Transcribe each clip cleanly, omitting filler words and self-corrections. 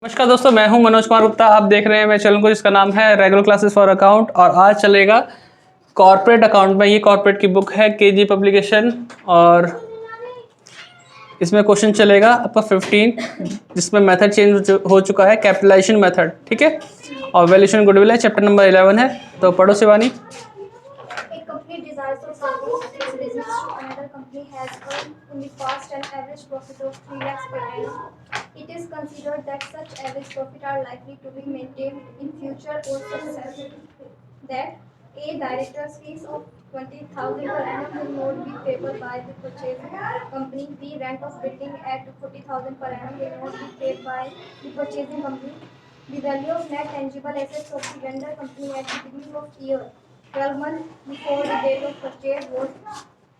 नमस्कार दोस्तों, मैं हूं मनोज कुमार गुप्ता। आप देख रहे हैं मेरे चैनल को जिसका नाम है रेगुलर क्लासेस फॉर अकाउंट। और आज चलेगा कॉर्पोरेट अकाउंट में। ये कॉर्पोरेट की बुक है केजी पब्लिकेशन और इसमें क्वेश्चन चलेगा आपका 15 जिसमें मेथड चेंज हो चुका है, कैपिटलाइजेशन मेथड, ठीक है। और वैल्यूएशन गुडविल है, चैप्टर नंबर 11 है। तो पढ़ो Shivani. A company desires to sell its business to another company has earned in the past an average profit of 3 lakhs per annum. It is considered that such average profit are likely to be maintained in future or success. That A director's fees of 20,000 per annum will not be payable by the purchasing company. B rent of building at 40,000 per annum will not be paid by the purchasing company. The value of net tangible assets of the vendor company at the beginning of year 12 months before the date of purchase was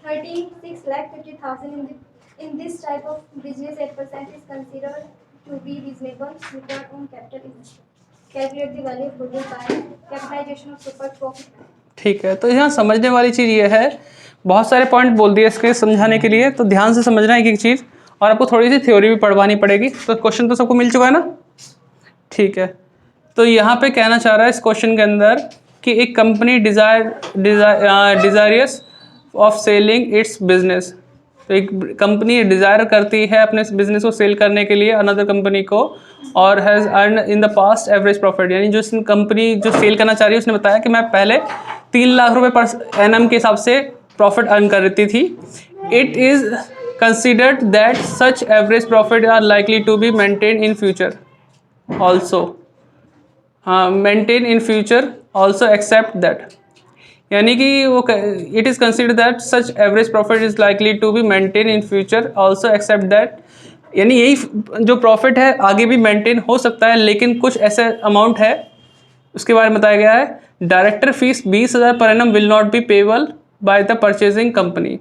36,50,000. In this type of business, 8% is considered to be reasonable return on capital investment. Calculate the value of goodwill by capitalization of super profit. ठीक है, तो यहाँ समझने वाली चीज़ ये है, बहुत सारे पॉइंट बोल दिए इसके समझाने के लिए, तो ध्यान से समझना है एक एक चीज़। और आपको थोड़ी सी थ्योरी भी पढ़वानी पड़ेगी। तो क्वेश्चन तो सबको मिल चुका है ना, ठीक है। तो यहाँ पे कहना चाह रहा है इस क्वेश्चन के अंदर कि एक company desirous of selling its business. तो एक कंपनी डिज़ायर करती है अपने बिजनेस को सेल करने के लिए अनदर कंपनी को, और has earn in the past average profit. यानी जो कंपनी जो सेल करना चाह रही है उसने बताया कि मैं पहले 3 लाख रुपए पर एनम के हिसाब से प्रॉफिट अर्न कर रही थी। It is considered that such average profit are likely to be maintain in future also. Maintain in future also except that. यानी कि वो it is consider that such average profit is likely to be maintain in future also except that. यानी यही जो profit है आगे भी maintain हो सकता है, लेकिन कुछ ऐसे अमाउंट है उसके बारे में बताया गया है। Director fees 20,000 per annum will not be payable by the purchasing company.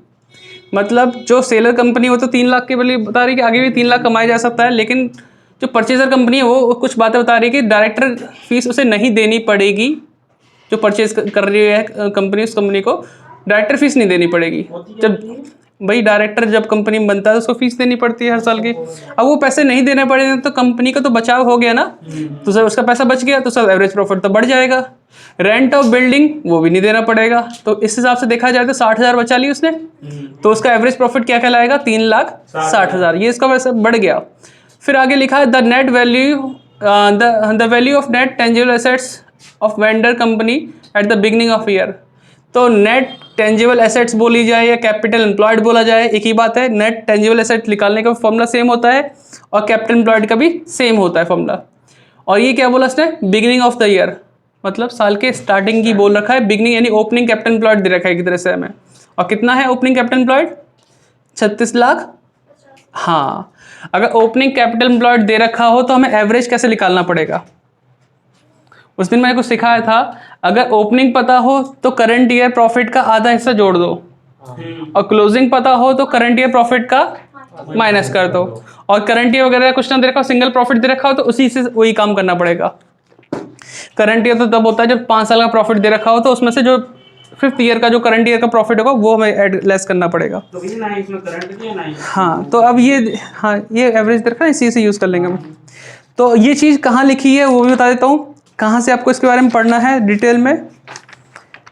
मतलब जो सेलर कंपनी वो तो 3 लाख के लिए बता रही है कि आगे भी 3 लाख कमाया जा सकता है, लेकिन जो परचेजर कंपनी है वो कुछ बातें बता रही है कि डायरेक्टर फीस उसे नहीं देनी पड़ेगी। जो परचेज कर रही है कंपनी, उस कंपनी को डायरेक्टर फीस नहीं देनी पड़ेगी। जब भाई डायरेक्टर जब कंपनी में बनता है तो उसको फीस देनी पड़ती है हर साल की। अब वो पैसे नहीं देने पड़े तो कंपनी का तो बचाव हो गया ना, तो सर उसका पैसा बच गया, तो सर एवरेज प्रॉफिट तो बढ़ जाएगा। रेंट ऑफ बिल्डिंग वो भी नहीं देना पड़ेगा। तो इस हिसाब से देखा जाए तो 60,000 बचा ली उसने, तो उसका एवरेज प्रॉफिट क्या कहलाएगा? 3,60,000। ये इसका पैसा बढ़ गया। फिर आगे लिखा है the net value the value of net tangible assets of vendor company at the beginning of year. तो नेट टेंजिबल एसेट्स बोली जाए या कैपिटल एम्प्लॉयड बोला जाए, एक ही बात है। नेट टेंजिबल एसेट निकालने का फॉर्मूला सेम होता है और कैपिटल एम्प्लॉयड का भी सेम होता है फॉर्मूला। और ये क्या बोला उसने? बिगिनिंग ऑफ द ईयर, मतलब साल के स्टार्टिंग की बोल रखा है। बिगिनिंग यानी ओपनिंग कैपिटल एम्प्लॉयड दे रखा है एक तरह से हमें। और कितना है ओपनिंग कैपिटल एम्प्लॉयड? 36 लाख। हाँ, अगर ओपनिंग कैपिटल एम्प्लॉयड दे रखा हो तो हमें एवरेज कैसे निकालना पड़ेगा? उस दिन मैंने कुछ सिखाया था, अगर ओपनिंग पता हो तो करंट ईयर प्रॉफिट का आधा हिस्सा जोड़ दो, और क्लोजिंग पता हो तो करंट ईयर प्रॉफिट का माइनस कर दो। और करंट ईयर वगैरह कुछ ना दे रखा हो, सिंगल प्रॉफिट दे रखा हो तो उसी से वही काम करना पड़ेगा। करंट ईयर तो तब होता है जब 5 साल का प्रॉफिट दे रखा हो, तो उसमें से जो 5th ईयर का जो करंट ईयर का प्रॉफिट होगा वो हमें ऐड लेस करना पड़ेगा। तो भी ना इसमें करंट भी है ना। हाँ, तो अब ये, हाँ ये एवरेज दे रखा है, इसी से यूज़ कर लेंगे हम। तो ये चीज़ कहाँ लिखी है वो भी बता देता हूँ, कहाँ से आपको इसके बारे में पढ़ना है डिटेल में।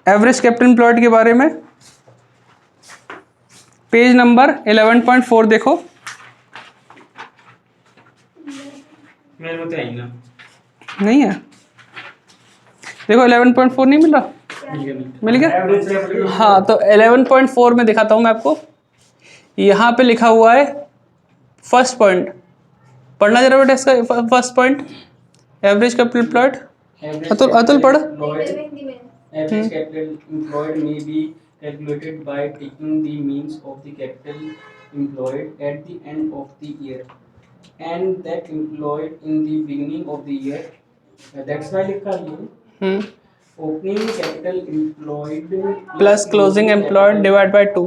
एवरेज कैपिटल एम्प्लॉयड के बारे में पेज नंबर 11.4 देखो। मेरे में तो है ही ना। नहीं है? देखो 11.4 नहीं मिल रहा? मिल गया? हाँ, तो 11.4 में दिखाता हूँ मैं आपको। यहाँ पे लिखा हुआ है फर्स्ट पॉइंट, पढ़ना जरा बेटा इसका first point, average capital employed. Atul पढ़। Average capital employed may be calculated by taking the means of the capital employed at the end of the year and that employed in the beginning of the year. That's why लिखा है opening capital employed plus closing employed divide by 2।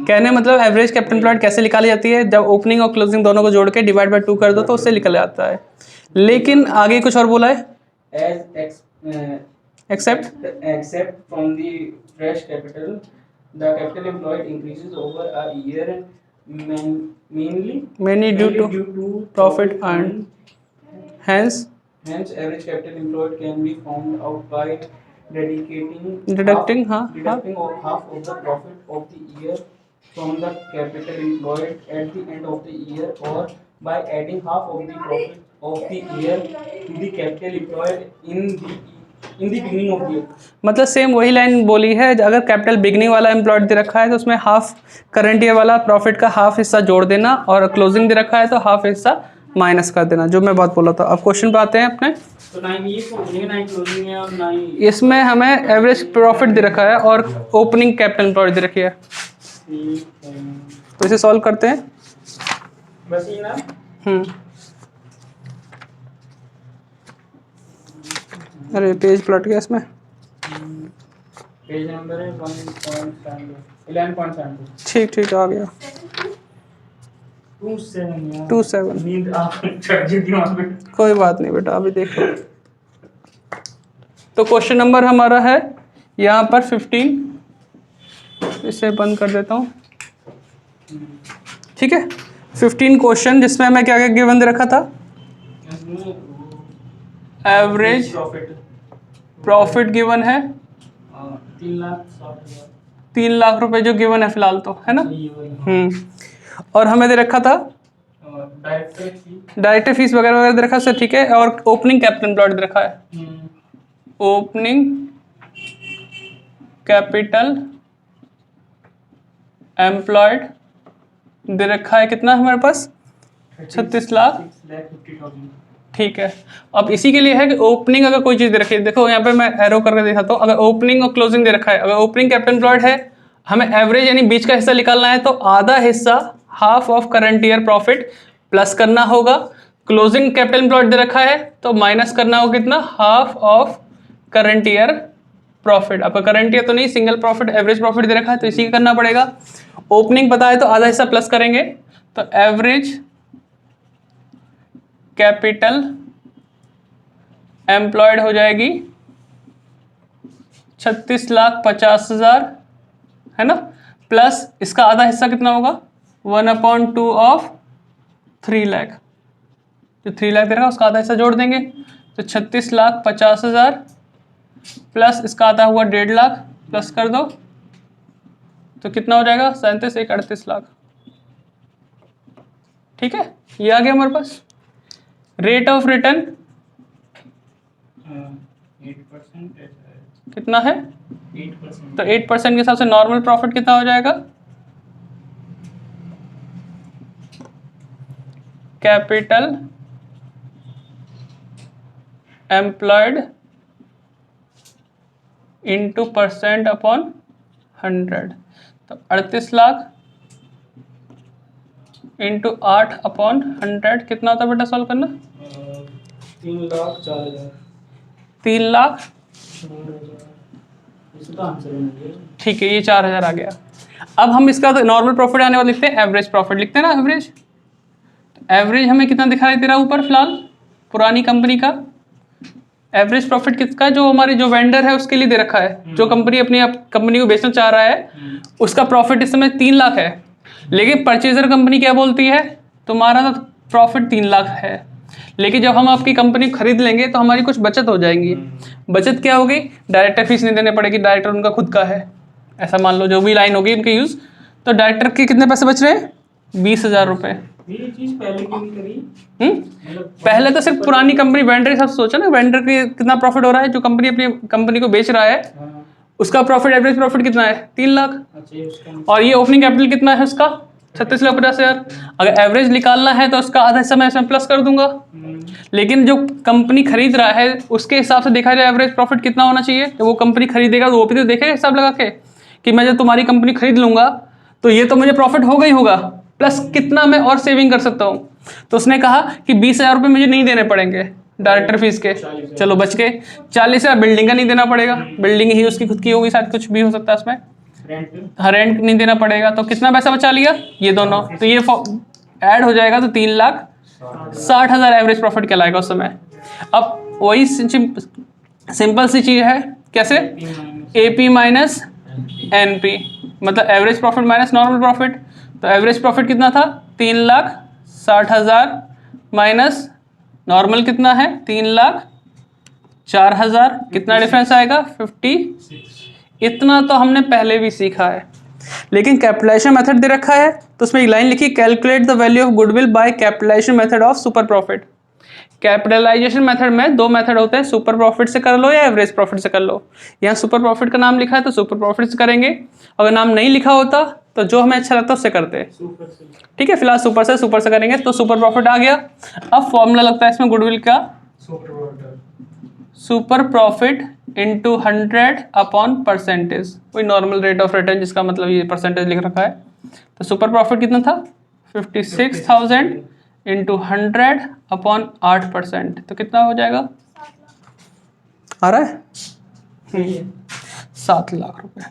कहने मतलब average capital employed कैसे निकाली जाती है? जब opening और क्लोजिंग दोनों को जोड़ के डिवाइड बाय 2 कर दो तो उससे निकल जाता है। लेकिन आगे कुछ और बोला है, except from the fresh capital the capital employed increases over a year mainly due to due to profit earned hence Hence, average capital employed can be found out by Deducting, deducting of half of the profit of the year from the capital employed at the end of the year, or by adding half of the profit of the year to the capital employed in the beginning of the year. मतलब same वही line बोली है, अगर capital beginning वाला employed दे रखा है तो उसमें हाफ करंट ईयर वाला प्रॉफिट का हाफ हिस्सा जोड़ देना, और क्लोजिंग दे रखा है तो हाफ हिस्सा माइनस कर देना, जो मैं बात बोला था। अब क्वेश्चन पे आते हैं अपने। तो ना ही ये समझेंगे, ना ही क्लोजिंग है और ना ही इसमें हमें एवरेज प्रॉफिट दे रखा है और ओपनिंग कैपिटल एम्प्लॉयड दे रखी है, तो इसे सॉल्व करते हैं। बस ये ना अरे पेज पलट गया इसमें। पेज नंबर है 11.7 ठीक आ गया 27। नींद आप चढ़ जाती है वहाँ पे। कोई बात नहीं बेटा, अभी देखो। तो क्वेश्चन नंबर हमारा है यहाँ पर 15, इसे बंद कर देता हूँ, ठीक है। 15 क्वेश्चन जिसमें हमें क्या क्या गिवन दे रखा था, एवरेज प्रॉफिट गिवन है 3 लाख रुपए जो गिवन है फिलहाल, तो है ना। और हमें दे रखा था डायरेक्टर फीस वगैरह वगैरह दे रखा है, ठीक है। और ओपनिंग कैपिटल एम्प्लॉयड दे रखा है, ओपनिंग कैपिटल एम्प्लॉयड दे रखा है कितना हमारे पास, 36 लाख, ठीक है। अब इसी के लिए है कि ओपनिंग अगर कोई चीज़ दे रखी है, देखो यहाँ पे मैं एरो करके दिखाता हूँ। अगर ओपनिंग और क्लोजिंग दे रखा है, अगर ओपनिंग कैपिटल एम्प्लॉयड है, हमें एवरेज यानी बीच का हिस्सा निकालना है, तो आधा हिस्सा half of current year profit plus करना होगा। क्लोजिंग कैपिटल एम्प्लॉयड दे रखा है तो माइनस करना होगा कितना, half of current year profit. आपका करंट ईयर तो नहीं, सिंगल प्रॉफिट एवरेज प्रॉफिट दे रखा है तो इसी का करना पड़ेगा। ओपनिंग पता है तो आधा हिस्सा प्लस करेंगे, तो एवरेज कैपिटल एम्प्लॉयड हो जाएगी 36,50,000, है ना, प्लस इसका आधा हिस्सा कितना होगा 1/2 ऑफ 3 लाख, जो 3 लाख दे रहा है उसका आधा हिस्सा जोड़ देंगे, तो 36,50,000 प्लस इसका आधा हुआ 1.5 लाख, प्लस कर दो तो कितना हो जाएगा 37 1 38 लाख, ठीक है। ये आ गया हमारे पास। रेट ऑफ रिटर्न 8% कितना है, 8%। तो 8% के हिसाब से नॉर्मल प्रॉफिट कितना हो जाएगा, कैपिटल एम्प्लॉयड इंटू % अपॉन 100, तो 38 लाख इंटू 8 अपॉन 100 कितना होता है बेटा, सॉल्व करना। 3,04,000। 3 लाख, इसका आंसर है, ठीक है, ये 4,000 आ गया। अब हम इसका नॉर्मल प्रॉफिट आने वाला लिखते हैं, एवरेज प्रॉफिट लिखते हैं ना, एवरेज। एवरेज हमें कितना दिखाई दे रहा है ऊपर फिलहाल, पुरानी कंपनी का एवरेज प्रॉफिट किसका, जो हमारे जो वेंडर है उसके लिए दे रखा है, जो कंपनी अपनी कंपनी को बेचना चाह रहा है उसका प्रॉफिट इस समय 3 लाख है, लेकिन परचेजर कंपनी क्या बोलती है, तुम्हारा तो प्रॉफिट 3 लाख है, लेकिन जब हम आपकी कंपनी खरीद लेंगे तो हमारी कुछ बचत हो जाएंगी। बचत क्या होगी, डायरेक्टर फीस नहीं देने पड़ेगी, डायरेक्टर उनका खुद का है, ऐसा मान लो जो भी लाइन होगी उनके यूज़, तो डायरेक्टर के कितने पैसे बच रहे हैं, 20,000 रुपये। ये चीज पहले क्यों नहीं करी? पहले तो सिर्फ पुरानी कंपनी वेंडर के हिसाब से सोचा ना, वेंडर के कितना प्रॉफिट हो रहा है, जो कंपनी अपनी कंपनी को बेच रहा है उसका प्रॉफिट, एवरेज प्रॉफिट कितना है 3 लाख, और ये ओपनिंग कैपिटल कितना है उसका 36,50,000। अगर एवरेज निकालना है तो उसका आधा हिस्सा मैं इसमें प्लस कर दूंगा, लेकिन जो कंपनी खरीद रहा है उसके हिसाब से देखा जाए एवरेज प्रॉफिट कितना होना चाहिए, तो वो कंपनी खरीदेगा तो वो भी तो देखेगा हिसाब लगा के कि मैं जब तुम्हारी कंपनी खरीद लूंगा तो ये तो मुझे प्रॉफिट होगा ही होगा, प्लस कितना मैं और सेविंग कर सकता हूँ। तो उसने कहा कि 20,000 रुपये मुझे नहीं देने पड़ेंगे डायरेक्टर फीस के, चलो बच के 40,000 बिल्डिंग का नहीं देना पड़ेगा, बिल्डिंग ही उसकी खुद की होगी, शायद कुछ भी हो सकता है उसमें, रेंट नहीं देना पड़ेगा, तो कितना पैसा बचा लिया ये दोनों, तो ये ऐड हो जाएगा तो 3,60,000 एवरेज प्रॉफिट कहलाएगा उस समय। अब वही सिंपल सी चीज़ है, कैसे, AP माइनस NP, मतलब average profit minus normal profit, तो एवरेज प्रॉफिट कितना था 3,60,000 माइनस नॉर्मल कितना है 3,04,000, कितना डिफरेंस आएगा 56। इतना तो हमने पहले भी सीखा है, लेकिन कैपिटलाइजेशन मेथड दे रखा है तो उसमें एक लाइन लिखी, calculate the value of goodwill by capitalisation method of super profit. Capitalisation method में दो मेथड होते हैं, सुपर प्रॉफिट से कर लो या एवरेज प्रॉफिट से कर लो। यहाँ सुपर प्रॉफिट का नाम लिखा है तो सुपर प्रॉफिट से करेंगे, अगर नाम नहीं लिखा होता तो जो हमें अच्छा लगता है उससे करते हैं। ठीक है, फिलहाल सुपर से करेंगे तो सुपर प्रॉफिट आ गया। अब फॉर्मूला लगता है इसमें गुडविल का, super profit into 100 upon percentage, कोई नॉर्मल रेट ऑफ रिटर्न जिसका मतलब ये परसेंटेज लिख रखा है। तो सुपर प्रॉफिट कितना था 56,000 इंटू 100 अपॉन 8%, तो कितना हो जाएगा, आ रहा है 7 लाख रुपए।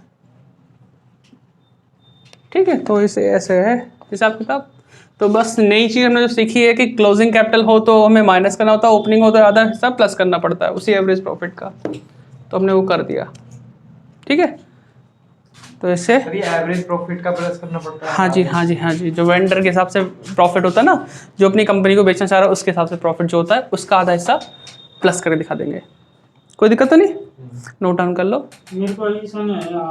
ठीक है, तो इसे ऐसे है हिसाब किताब। तो बस नई चीज़ हमने जो सीखी है कि क्लोजिंग कैपिटल हो तो हमें माइनस करना होता है, ओपनिंग हो तो आधा हिस्सा प्लस करना पड़ता है उसी एवरेज प्रॉफिट का, तो हमने वो कर दिया। ठीक है, तो इससे एवरेज प्रॉफिट का प्लस करना पड़ता है। हाँ जी, जो वेंडर के हिसाब से प्रॉफिट होता है ना, जो अपनी कंपनी को बेचना चाह रहा है उसके हिसाब से प्रॉफिट जो होता है उसका आधा हिस्सा प्लस करके दिखा देंगे। कोई दिक्कत तो नहीं, नोट डाउन कर लो। मेरे को ये सुना है